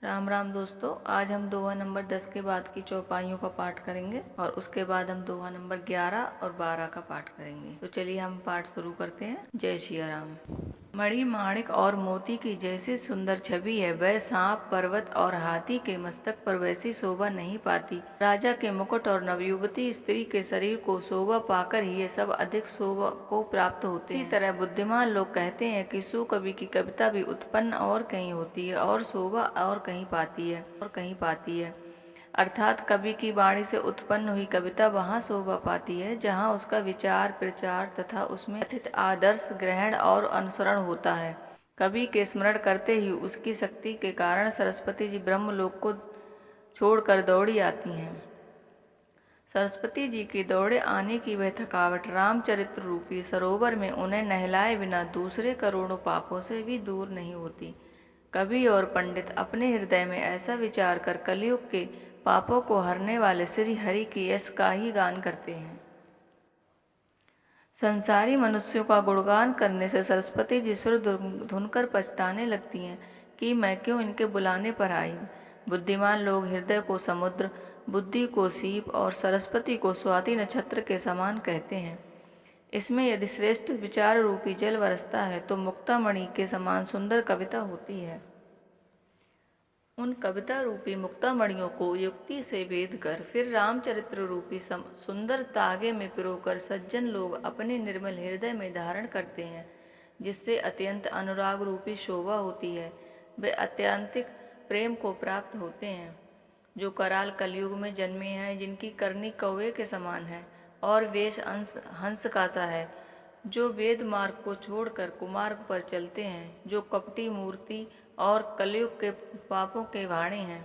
राम राम दोस्तों, आज हम दोहा नंबर 10 के बाद की चौपाइयों का पाठ करेंगे और उसके बाद हम दोहा नंबर 11 और 12 का पाठ करेंगे। तो चलिए हम पाठ शुरू करते हैं। जय सिया राम। मणि माणिक और मोती की जैसी सुंदर छवि है, वह सांप, पर्वत और हाथी के मस्तक पर वैसी शोभा नहीं पाती। राजा के मुकुट और नवयुवती स्त्री के शरीर को शोभा पाकर ही ये सब अधिक शोभा को प्राप्त होते हैं। इसी तरह बुद्धिमान लोग कहते हैं कि सुकवि की कविता भी उत्पन्न और कहीं होती है और शोभा और कहीं पाती है। अर्थात कवि की वाणी से उत्पन्न हुई कविता वहाँ शोभा पाती है जहाँ उसका विचार, प्रचार तथा उसमें कथित आदर्श ग्रहण और अनुसरण होता है। कवि के स्मरण करते ही उसकी शक्ति के कारण सरस्वती जी ब्रह्मलोक को छोड़कर दौड़ी आती हैं। सरस्वती जी की दौड़े आने की वह थकावट रामचरित्र रूपी सरोवर में उन्हें नहलाए बिना दूसरे करोड़ों पापों से भी दूर नहीं होती। कवि और पंडित अपने हृदय में ऐसा विचार कर कलयुग के पापों को हरने वाले श्री हरि की यश का ही गान करते हैं। संसारी मनुष्यों का गुणगान करने से सरस्वती जी सुर धुनकर पछताने लगती हैं कि मैं क्यों इनके बुलाने पर आई। बुद्धिमान लोग हृदय को समुद्र, बुद्धि को सीप और सरस्वती को स्वाति नक्षत्र के समान कहते हैं। इसमें यदि श्रेष्ठ विचार रूपी जल बरसता है तो मुक्तामणि के समान सुंदर कविता होती है। उन कविता रूपी मुक्तामणियों को युक्ति से भेद कर फिर रामचरित्र रूपी सुंदर तागे में पिरोकर सज्जन लोग अपने निर्मल हृदय में धारण करते हैं, जिससे अत्यंत अनुराग रूपी शोभा होती है। वे अत्यंतिक प्रेम को प्राप्त होते हैं। जो कराल कलयुग में जन्मे हैं, जिनकी करनी कौवे के समान है और वेश हंस का सा है, जो वेद मार्ग को छोड़कर कुमार्ग पर चलते हैं, जो कपटी मूर्ति और कलयुग के पापों के भाणे हैं,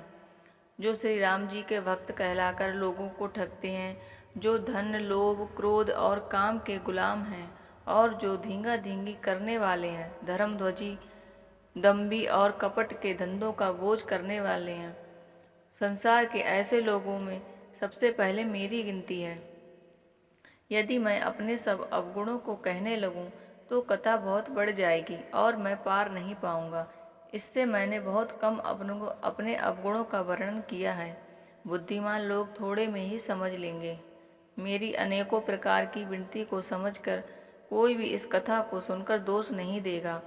जो श्री राम जी के भक्त कहलाकर लोगों को ठगते हैं, जो धन, लोभ, क्रोध और काम के गुलाम हैं और जो धींगा धींगी करने वाले हैं, धर्मध्वजी, दम्भी और कपट के धंधों का बोझ करने वाले हैं। संसार के ऐसे लोगों में सबसे पहले मेरी गिनती है। यदि मैं अपने सब अवगुणों को कहने लगूं तो कथा बहुत बढ़ जाएगी और मैं पार नहीं पाऊंगा। इससे मैंने बहुत कम अपने अवगुणों का वर्णन किया है। बुद्धिमान लोग थोड़े में ही समझ लेंगे। मेरी अनेकों प्रकार की विनती को समझकर कोई भी इस कथा को सुनकर दोष नहीं देगा।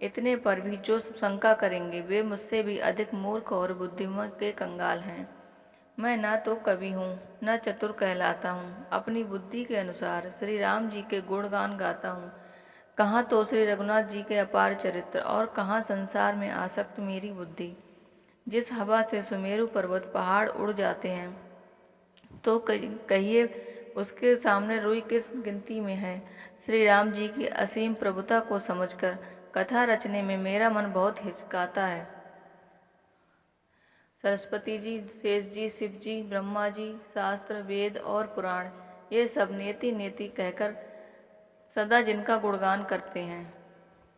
इतने पर भी जो शंका करेंगे वे मुझसे भी अधिक मूर्ख और बुद्धिमान के कंगाल हैं। मैं ना तो कवि हूँ, न चतुर कहलाता हूँ। अपनी बुद्धि के अनुसार श्री राम जी के गुणगान गाता हूँ। कहाँ तो श्री रघुनाथ जी के अपार चरित्र और कहाँ संसार में आसक्त मेरी बुद्धि। जिस हवा से सुमेरु पर्वत पहाड़ उड़ जाते हैं तो कहिए उसके सामने रुई किस गिनती में है। श्री राम जी की असीम प्रभुता को समझकर कथा रचने में मेरा मन बहुत हिचकाता है। सरस्वती जी, शेष जी, शिव जी, ब्रह्मा जी, शास्त्र, वेद और पुराण ये सब नेति नेति कहकर सदा जिनका गुणगान करते हैं,